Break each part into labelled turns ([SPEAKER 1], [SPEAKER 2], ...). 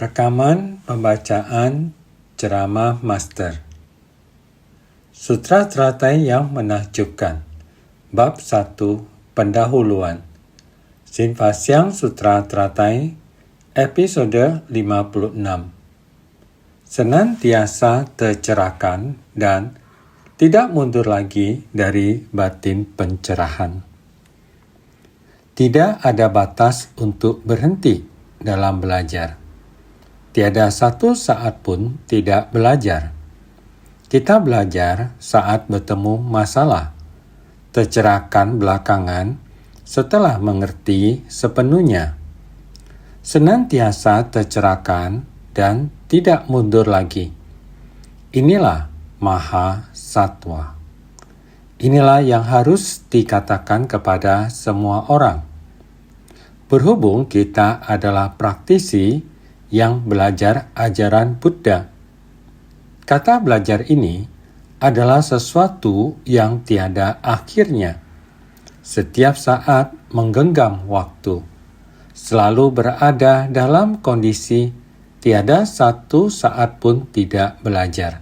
[SPEAKER 1] Rekaman pembacaan ceramah master. Sutra Teratai yang menakjubkan. Bab 1 Pendahuluan. Sinfasyang Sutra Teratai, episode 56. Senantiasa tercerahkan dan tidak mundur lagi dari batin pencerahan. Tidak ada batas untuk berhenti dalam belajar. Tiada satu saat pun tidak belajar. Kita belajar saat bertemu masalah, tercerahkan belakangan setelah mengerti sepenuhnya. Senantiasa tercerahkan dan tidak mundur lagi. Inilah Maha Satwa. Inilah yang harus dikatakan kepada semua orang. Berhubung kita adalah praktisi yang belajar ajaran Buddha. Kata belajar ini adalah sesuatu yang tiada akhirnya. Setiap saat menggenggam waktu, selalu berada dalam kondisi tiada satu saat pun tidak belajar.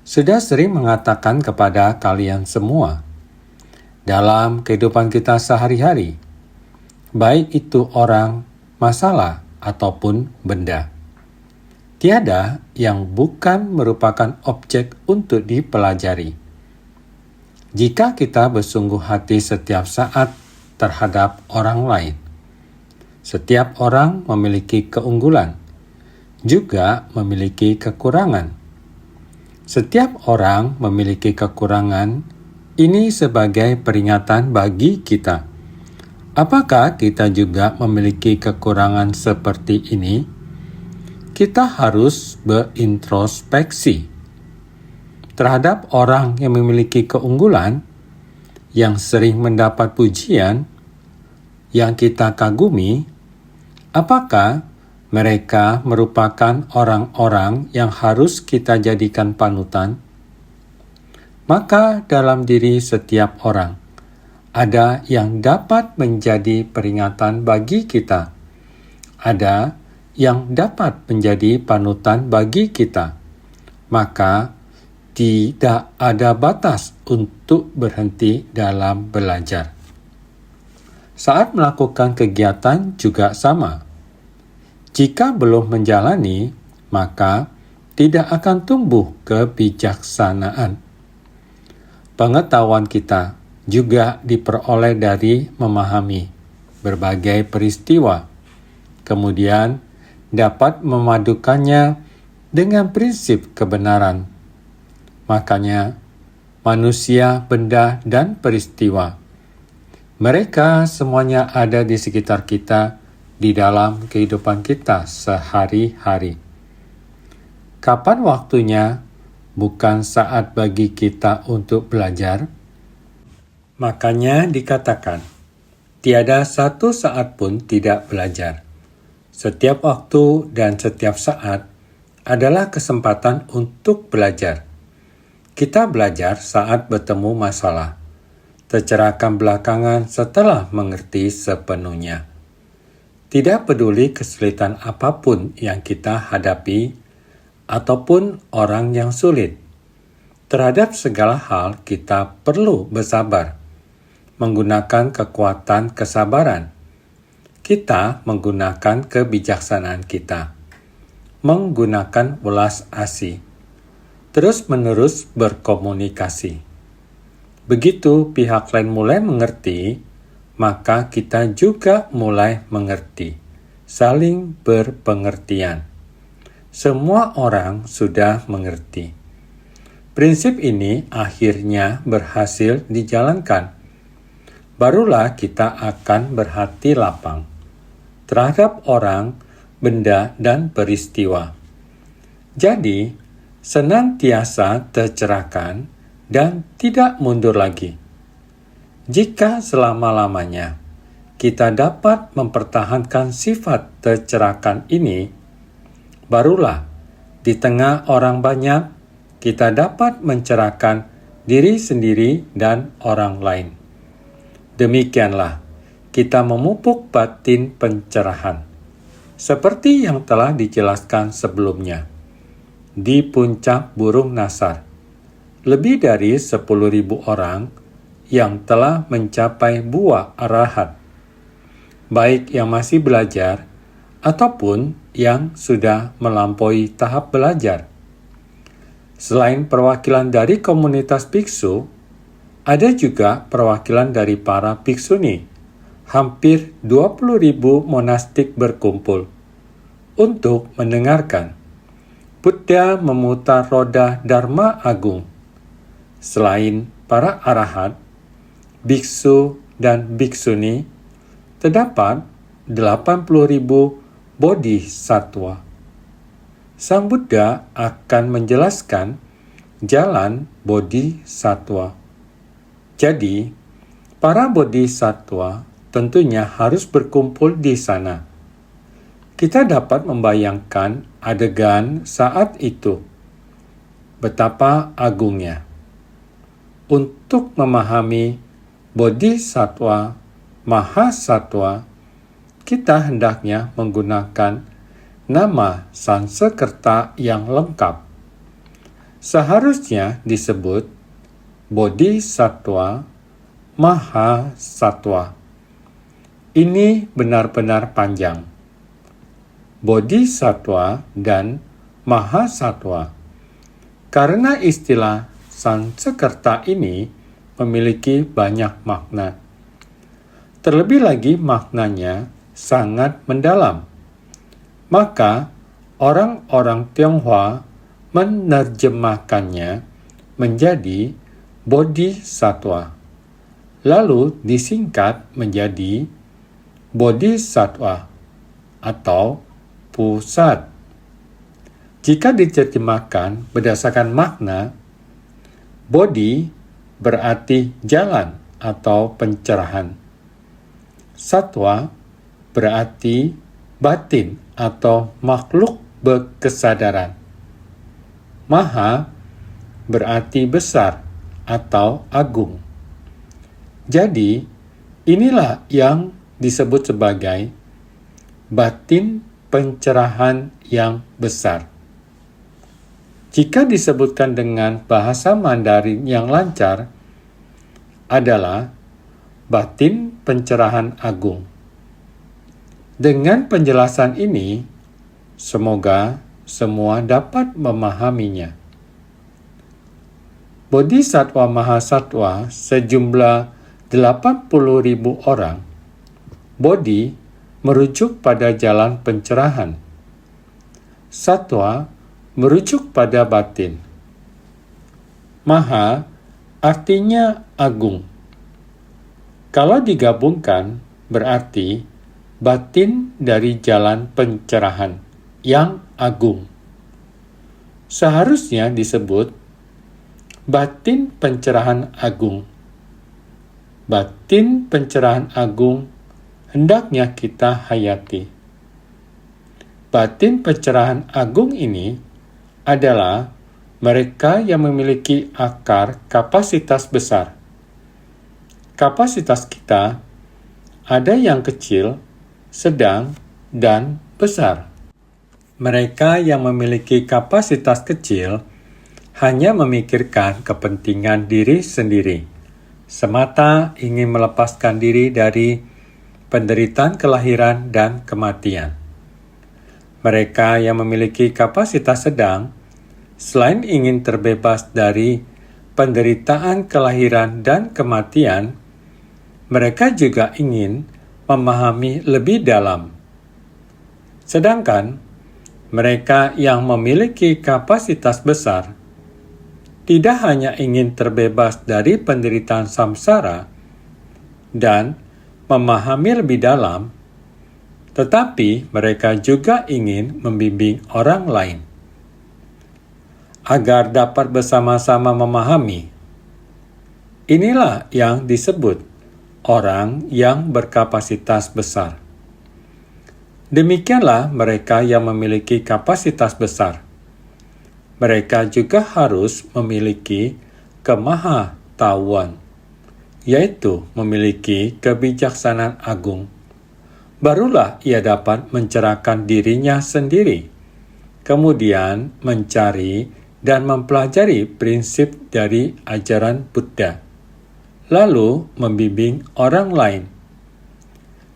[SPEAKER 1] Sudah sering mengatakan kepada kalian semua, dalam kehidupan kita sehari-hari, baik itu orang, masalah, ataupun benda. Tiada yang bukan merupakan objek untuk dipelajari. Jika kita bersungguh hati setiap saat terhadap orang lain, setiap orang memiliki keunggulan, juga memiliki kekurangan. Setiap orang memiliki kekurangan, ini sebagai peringatan bagi kita. Apakah kita juga memiliki kekurangan seperti ini? Kita harus berintrospeksi terhadap orang yang memiliki keunggulan, yang sering mendapat pujian, yang kita kagumi. Apakah mereka merupakan orang-orang yang harus kita jadikan panutan? Maka dalam diri setiap orang ada yang dapat menjadi peringatan bagi kita. Ada yang dapat menjadi panutan bagi kita. Maka tidak ada batas untuk berhenti dalam belajar. Saat melakukan kegiatan juga sama. Jika belum menjalani, maka tidak akan tumbuh kebijaksanaan. Pengetahuan kita juga diperoleh dari memahami berbagai peristiwa, kemudian dapat memadukannya dengan prinsip kebenaran. Makanya, manusia, benda, dan peristiwa, mereka semuanya ada di sekitar kita, di dalam kehidupan kita sehari-hari. Kapan waktunya? Bukan saat bagi kita untuk belajar? Makanya dikatakan, tiada satu saat pun tidak belajar. Setiap waktu dan setiap saat adalah kesempatan untuk belajar. Kita belajar saat bertemu masalah, tercerahkan belakangan setelah mengerti sepenuhnya. Tidak peduli kesulitan apapun yang kita hadapi, ataupun orang yang sulit. Terhadap segala hal kita perlu bersabar, menggunakan kekuatan kesabaran. Kita menggunakan kebijaksanaan kita, menggunakan welas asih, terus-menerus berkomunikasi. Begitu pihak lain mulai mengerti, maka kita juga mulai mengerti, saling berpengertian. Semua orang sudah mengerti. Prinsip ini akhirnya berhasil dijalankan. Barulah kita akan berhati lapang terhadap orang, benda, dan peristiwa. Jadi, senantiasa tercerahkan dan tidak mundur lagi. Jika selama-lamanya kita dapat mempertahankan sifat tercerahkan ini, barulah di tengah orang banyak kita dapat mencerahkan diri sendiri dan orang lain. Demikianlah kita memupuk batin pencerahan. seperti yang telah dijelaskan sebelumnya. Di puncak burung Nasar, lebih dari 10.000 orang yang telah mencapai buah arahat, baik yang masih belajar ataupun yang sudah melampaui tahap belajar. Selain perwakilan dari komunitas biksu, ada juga perwakilan dari para biksuni. Hampir 20.000 monastik berkumpul untuk mendengarkan Buddha memutar roda Dharma Agung. Selain para arahat, biksu dan biksuni, terdapat 80.000 bodhisattva. Sang Buddha akan menjelaskan jalan bodhisattva. Jadi, para bodhisattva tentunya harus berkumpul di sana. Kita dapat membayangkan adegan saat itu. Betapa agungnya. Untuk memahami bodhisattva, mahasattva, kita hendaknya menggunakan nama Sanskerta yang lengkap. Seharusnya disebut bodhisattva, mahasattva. Ini benar-benar panjang. Bodhisattva dan mahasattva. Karena istilah Sanskerta ini memiliki banyak makna. Terlebih lagi maknanya sangat mendalam. Maka orang-orang Tionghoa menerjemahkannya menjadi bodhisattva, lalu disingkat menjadi bodhisattva atau pusat. Jika diterjemahkan berdasarkan makna, bodhi berarti jalan atau pencerahan. Sattva berarti batin atau makhluk berkesadaran. Maha berarti besar atau agung. Jadi, inilah yang disebut sebagai batin pencerahan yang besar. Jika disebutkan dengan bahasa Mandarin yang lancar, adalah batin pencerahan agung. Dengan penjelasan ini, semoga semua dapat memahaminya. Bodhisattva Mahasattva sejumlah 80.000 orang. Bodhi merujuk pada jalan pencerahan. Sattva merujuk pada batin. Maha artinya agung. Kalau digabungkan, berarti batin dari jalan pencerahan yang agung. Seharusnya disebut batin pencerahan agung. Batin pencerahan agung hendaknya kita hayati. Batin pencerahan agung ini adalah mereka yang memiliki akar kapasitas besar. Kapasitas kita ada yang kecil, sedang, dan besar. Mereka yang memiliki kapasitas kecil hanya memikirkan kepentingan diri sendiri, semata ingin melepaskan diri dari penderitaan kelahiran dan kematian. Mereka yang memiliki kapasitas sedang, selain ingin terbebas dari penderitaan kelahiran dan kematian, mereka juga ingin memahami lebih dalam. Sedangkan mereka yang memiliki kapasitas besar tidak hanya ingin terbebas dari penderitaan samsara dan memahami lebih dalam, tetapi mereka juga ingin membimbing orang lain agar dapat bersama-sama memahami. Inilah yang disebut orang yang berkapasitas besar. Demikianlah mereka yang memiliki kapasitas besar. Mereka juga harus memiliki kemahatauan, yaitu memiliki kebijaksanaan agung, barulah ia dapat mencerahkan dirinya sendiri, kemudian mencari dan mempelajari prinsip dari ajaran Buddha, lalu membimbing orang lain.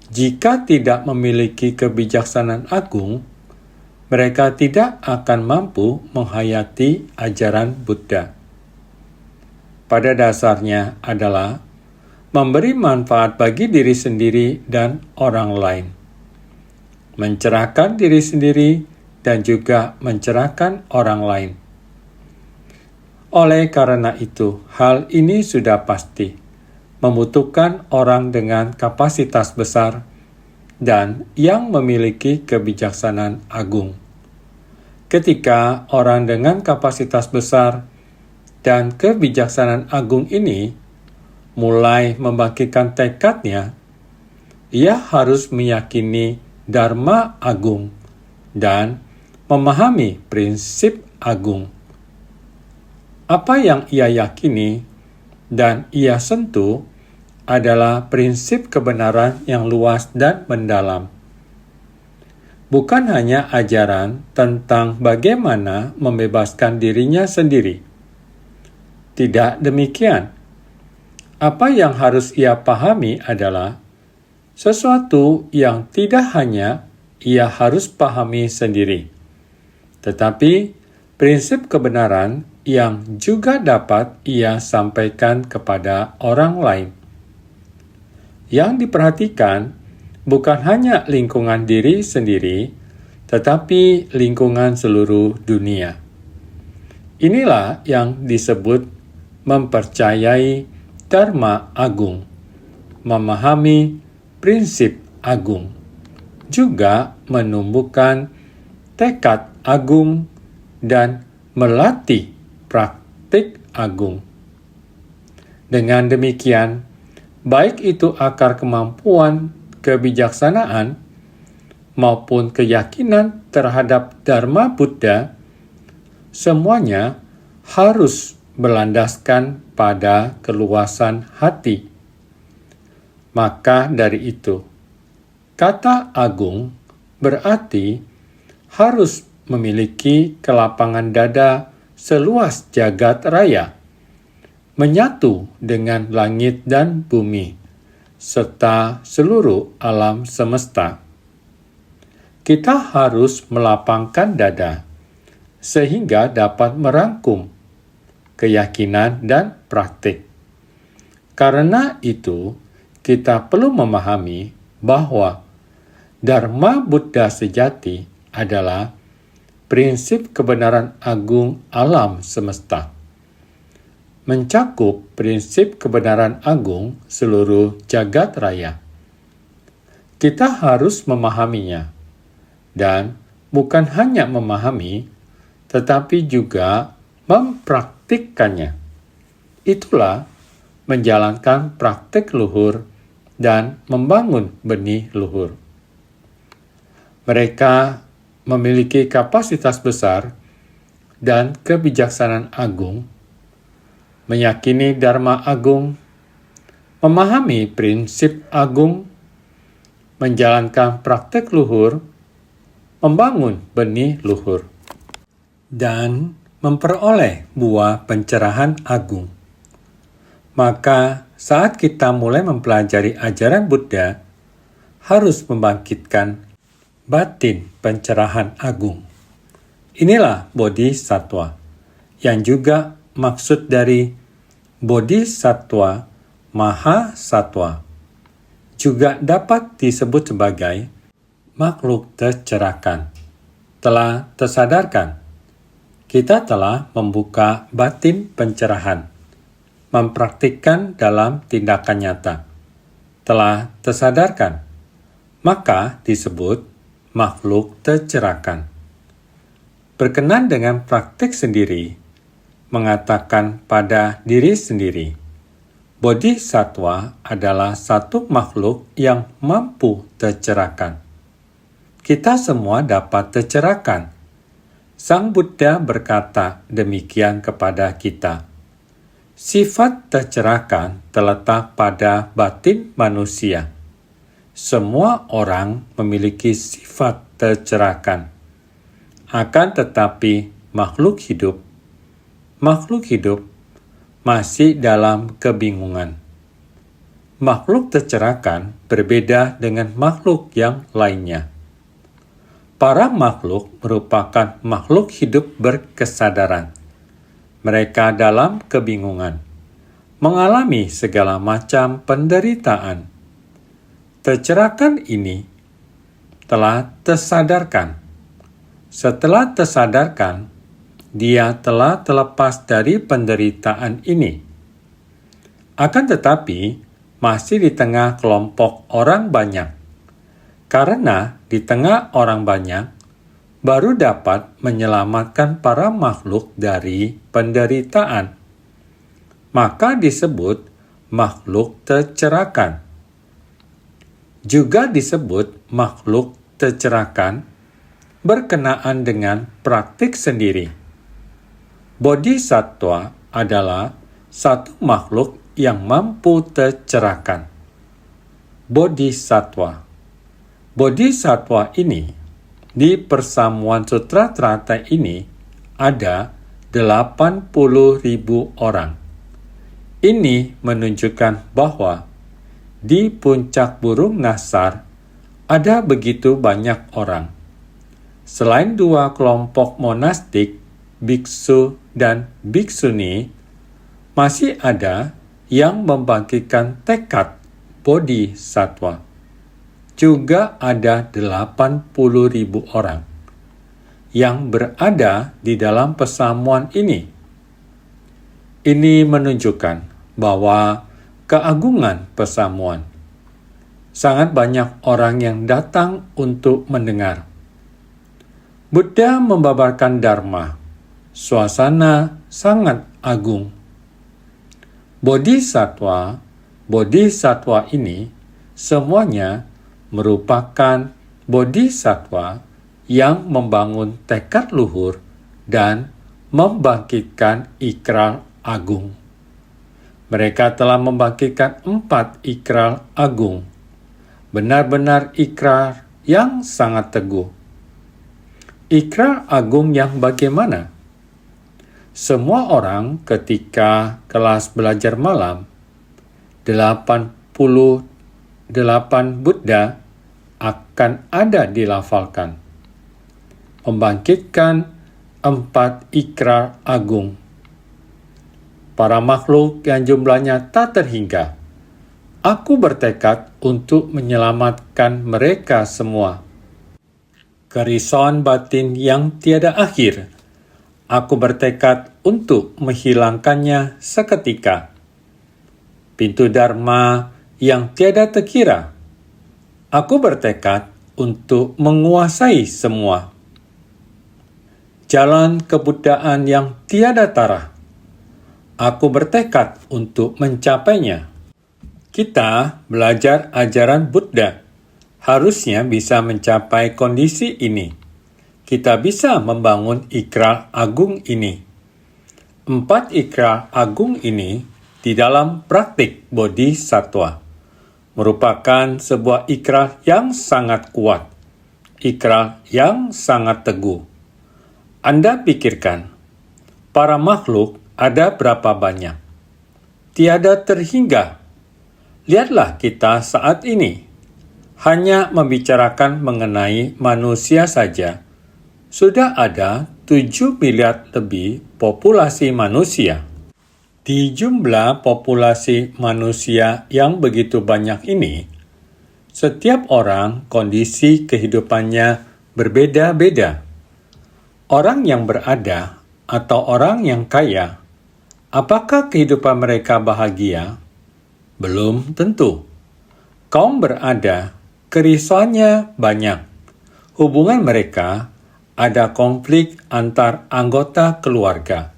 [SPEAKER 1] Jika tidak memiliki kebijaksanaan agung, mereka tidak akan mampu menghayati ajaran Buddha. Pada dasarnya adalah memberi manfaat bagi diri sendiri dan orang lain, mencerahkan diri sendiri dan juga mencerahkan orang lain. Oleh karena itu, hal ini sudah pasti membutuhkan orang dengan kapasitas besar dan yang memiliki kebijaksanaan agung. Ketika orang dengan kapasitas besar dan kebijaksanaan agung ini mulai membangkitkan tekadnya, ia harus meyakini Dharma agung dan memahami prinsip agung. Apa yang ia yakini dan ia sentuh adalah prinsip kebenaran yang luas dan mendalam. Bukan hanya ajaran tentang bagaimana membebaskan dirinya sendiri. Tidak demikian. Apa yang harus ia pahami adalah sesuatu yang tidak hanya ia harus pahami sendiri, tetapi prinsip kebenaran yang juga dapat ia sampaikan kepada orang lain. Yang diperhatikan bukan hanya lingkungan diri sendiri, tetapi lingkungan seluruh dunia. Inilah yang disebut mempercayai Dharma agung, memahami prinsip agung, juga menumbuhkan tekad agung dan melatih praktik agung. Dengan demikian, baik itu akar kemampuan, kebijaksanaan, maupun keyakinan terhadap Dharma Buddha, semuanya harus berlandaskan pada keluasan hati. Maka dari itu, kata agung berarti harus memiliki kelapangan dada seluas jagat raya, menyatu dengan langit dan bumi, serta seluruh alam semesta. Kita harus melapangkan dada, sehingga dapat merangkum keyakinan dan praktik. Karena itu, kita perlu memahami bahwa Dharma Buddha sejati adalah prinsip kebenaran agung alam semesta, mencakup prinsip kebenaran agung seluruh jagat raya. Kita harus memahaminya, dan bukan hanya memahami, tetapi juga mempraktikkannya. Itulah menjalankan praktik luhur dan membangun benih luhur. Mereka memiliki kapasitas besar dan kebijaksanaan agung, meyakini Dharma agung, memahami prinsip agung, menjalankan praktik luhur, membangun benih luhur, dan memperoleh buah pencerahan agung. Maka saat kita mulai mempelajari ajaran Buddha, harus membangkitkan batin pencerahan agung. Inilah Bodhisattva, yang juga maksud dari Bodhisattva Mahasattva. Juga dapat disebut sebagai makhluk tercerahkan, telah tersadarkan. Kita telah membuka batin pencerahan, mempraktikkan dalam tindakan nyata, telah tersadarkan, maka disebut makhluk tercerahkan. Berkenan dengan praktik sendiri, mengatakan pada diri sendiri, Bodhisattva adalah satu makhluk yang mampu tercerahkan. Kita semua dapat tercerahkan. Sang Buddha berkata demikian kepada kita. Sifat tercerahkan terletak pada batin manusia. Semua orang memiliki sifat tercerahkan. Akan tetapi makhluk hidup masih dalam kebingungan. Makhluk tercerahkan berbeda dengan makhluk yang lainnya. Para makhluk merupakan makhluk hidup berkesadaran. Mereka dalam kebingungan, mengalami segala macam penderitaan. Tercerahkan ini telah tersadarkan. Setelah tersadarkan, dia telah terlepas dari penderitaan ini. Akan tetapi, masih di tengah kelompok orang banyak. Karena di tengah orang banyak, baru dapat menyelamatkan para makhluk dari penderitaan. Maka disebut makhluk tercerahkan. Juga disebut makhluk tercerahkan berkenaan dengan praktik sendiri. Bodhisattva adalah satu makhluk yang mampu tercerahkan. Bodhisattva ini, di persamuan sutra teratai ini, ada 80.000 orang. Ini menunjukkan bahwa di puncak burung Nasar ada begitu banyak orang. Selain dua kelompok monastik, biksu dan biksuni, masih ada yang membangkitkan tekad bodhisattva. Juga ada 80.000 orang yang berada di dalam persamuan ini. Ini menunjukkan bahwa keagungan persamuan. Sangat banyak orang yang datang untuk mendengar. Buddha membabarkan Dharma. Suasana sangat agung. Bodhisattva ini semuanya merupakan bodhisattva yang membangun tekad luhur dan membangkitkan ikrar agung. Mereka telah membangkitkan 4 ikrar agung. Benar-benar ikrar yang sangat teguh. Ikrar agung yang bagaimana? Semua orang ketika kelas belajar malam, 88 Buddha akan ada dilafalkan. Membangkitkan 4 ikrar agung. Para makhluk yang jumlahnya tak terhingga. Aku bertekad untuk menyelamatkan mereka semua. Kerisauan batin yang tiada akhir. Aku bertekad untuk menghilangkannya seketika. Pintu Dharma yang tiada terkira. Aku bertekad untuk menguasai semua. Jalan kebudayaan yang tiada tara. Aku bertekad untuk mencapainya. Kita belajar ajaran Buddha. Harusnya bisa mencapai kondisi ini. Kita bisa membangun ikrar agung ini. 4 ikrar agung ini di dalam praktik bodhisattva merupakan sebuah ikrar yang sangat kuat. Ikrar yang sangat teguh. Anda pikirkan, para makhluk ada berapa banyak? Tiada terhingga. Lihatlah kita saat ini. Hanya membicarakan mengenai manusia saja, sudah ada 7 miliar lebih populasi manusia. Di jumlah populasi manusia yang begitu banyak ini, setiap orang kondisi kehidupannya berbeda-beda. Orang yang berada atau orang yang kaya, apakah kehidupan mereka bahagia? Belum tentu. Kaum berada, kerisauannya banyak. Hubungan mereka ada konflik antar anggota keluarga.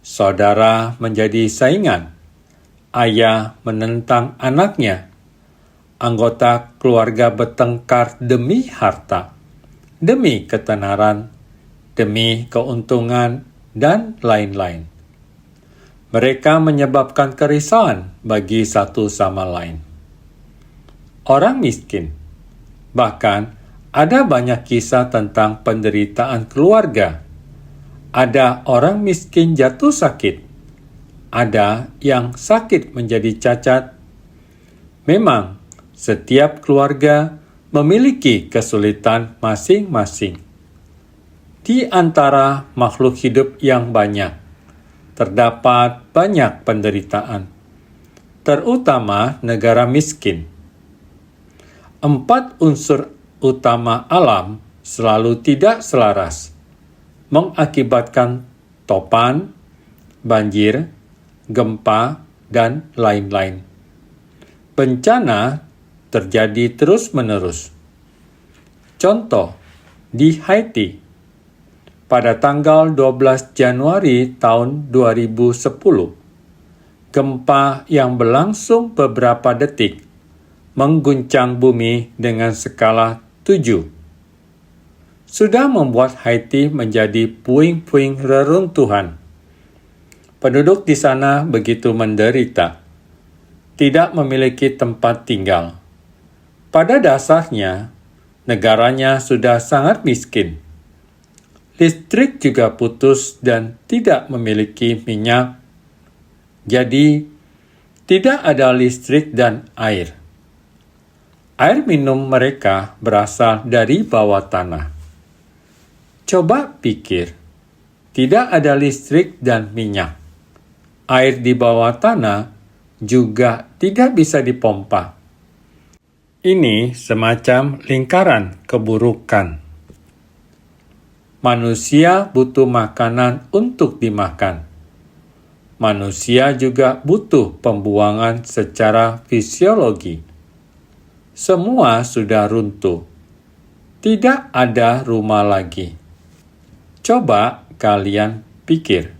[SPEAKER 1] Saudara menjadi saingan. Ayah menentang anaknya. Anggota keluarga bertengkar demi harta, demi ketenaran, demi keuntungan, dan lain-lain. Mereka menyebabkan kerisauan bagi satu sama lain. Orang miskin Bahkan, ada banyak kisah tentang penderitaan keluarga. Ada orang miskin jatuh sakit. Ada yang sakit menjadi cacat. Memang, setiap keluarga memiliki kesulitan masing-masing. Di antara makhluk hidup yang banyak, terdapat banyak penderitaan, terutama negara miskin. 4 unsur utama alam selalu tidak selaras, mengakibatkan topan, banjir, gempa, dan lain-lain. Bencana terjadi terus-menerus. Contoh, di Haiti, pada tanggal 12 Januari tahun 2010, gempa yang berlangsung beberapa detik mengguncang bumi dengan skala 7. Sudah membuat Haiti menjadi puing-puing reruntuhan. Penduduk di sana begitu menderita, tidak memiliki tempat tinggal. Pada dasarnya, negaranya sudah sangat miskin. Listrik juga putus dan tidak memiliki minyak. Jadi, tidak ada listrik dan air. Air minum mereka berasal dari bawah tanah. Coba pikir, tidak ada listrik dan minyak. Air di bawah tanah juga tidak bisa dipompa. Ini semacam lingkaran keburukan. Manusia butuh makanan untuk dimakan. Manusia juga butuh pembuangan secara fisiologi. Semua sudah runtuh. Tidak ada rumah lagi. Coba kalian pikir.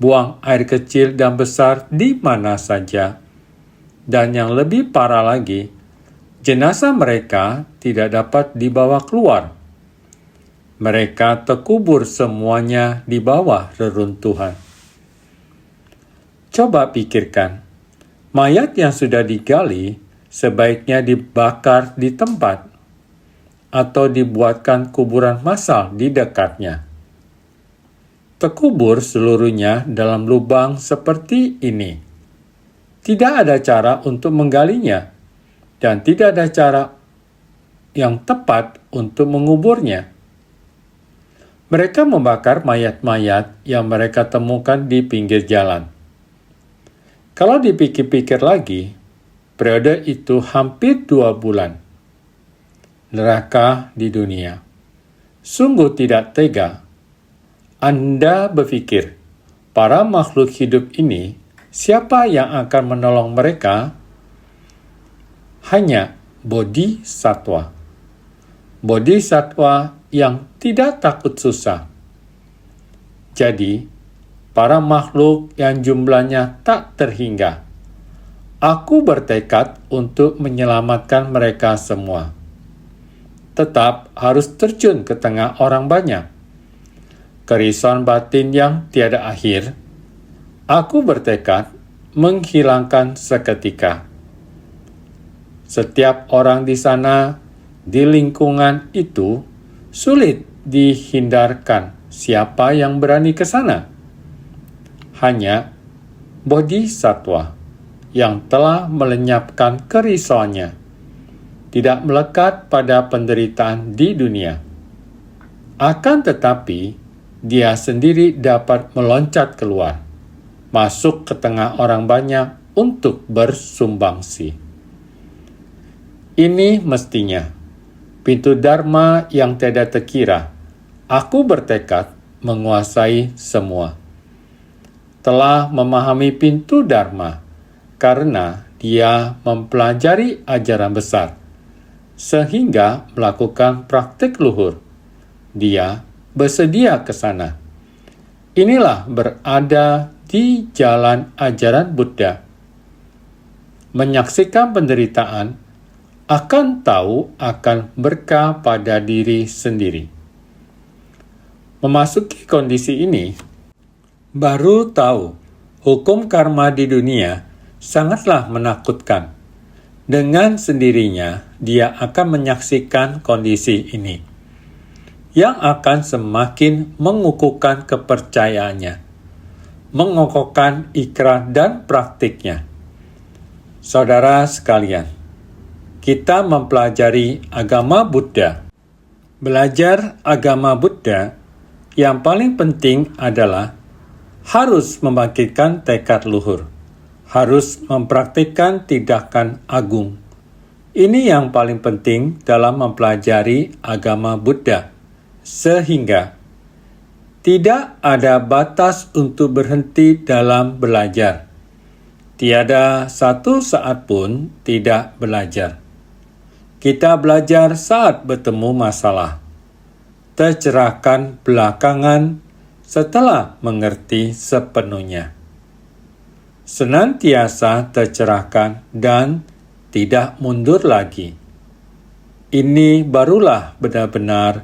[SPEAKER 1] Buang air kecil dan besar di mana saja. Dan yang lebih parah lagi, jenazah mereka tidak dapat dibawa keluar. Mereka terkubur semuanya di bawah reruntuhan. Coba pikirkan, mayat yang sudah digali sebaiknya dibakar di tempat atau dibuatkan kuburan massal di dekatnya. Terkubur seluruhnya dalam lubang seperti ini. Tidak ada cara untuk menggalinya dan tidak ada cara yang tepat untuk menguburnya. Mereka membakar mayat-mayat yang mereka temukan di pinggir jalan. Kalau dipikir-pikir lagi, periode itu hampir 2 bulan. Neraka di dunia. Sungguh tidak tega. Anda berpikir, para makhluk hidup ini, siapa yang akan menolong mereka? Hanya bodhisatwa. Bodhisatwa yang tidak takut susah. Jadi, para makhluk yang jumlahnya tak terhingga. Aku bertekad untuk menyelamatkan mereka semua. Tetap harus terjun ke tengah orang banyak. Kerisauan batin yang tiada akhir. Aku bertekad menghilangkan seketika. Setiap orang di sana, di lingkungan itu, sulit dihindarkan siapa yang berani ke sana. Hanya bodhisatwa yang telah melenyapkan kerisauannya, tidak melekat pada penderitaan di dunia. Akan tetapi, dia sendiri dapat meloncat keluar, masuk ke tengah orang banyak untuk bersumbangsi. Ini mestinya pintu Dharma yang tiada terkira. Aku bertekad menguasai semua. Telah memahami pintu Dharma, karena dia mempelajari ajaran besar, sehingga melakukan praktik luhur. Dia bersedia ke sana. Inilah berada di jalan ajaran Buddha. Menyaksikan penderitaan akan tahu akan berkah pada diri sendiri. Memasuki kondisi ini, baru tahu hukum karma di dunia sangatlah menakutkan. Dengan sendirinya, dia akan menyaksikan kondisi ini, yang akan semakin mengukuhkan kepercayaannya, mengokohkan ikrar dan praktiknya. Saudara sekalian, kita mempelajari agama Buddha. Belajar agama Buddha yang paling penting adalah harus membangkitkan tekad luhur, harus mempraktikkan tindakan agung. Ini yang paling penting dalam mempelajari agama Buddha, sehingga tidak ada batas untuk berhenti dalam belajar. Tiada satu saat pun tidak belajar. Kita belajar saat bertemu masalah, tercerahkan belakangan setelah mengerti sepenuhnya. Senantiasa tercerahkan dan tidak mundur lagi. Ini barulah benar-benar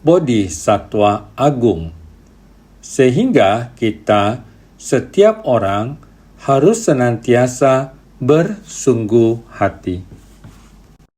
[SPEAKER 1] bodhisatwa agung. Sehingga kita, setiap orang, harus senantiasa bersungguh hati.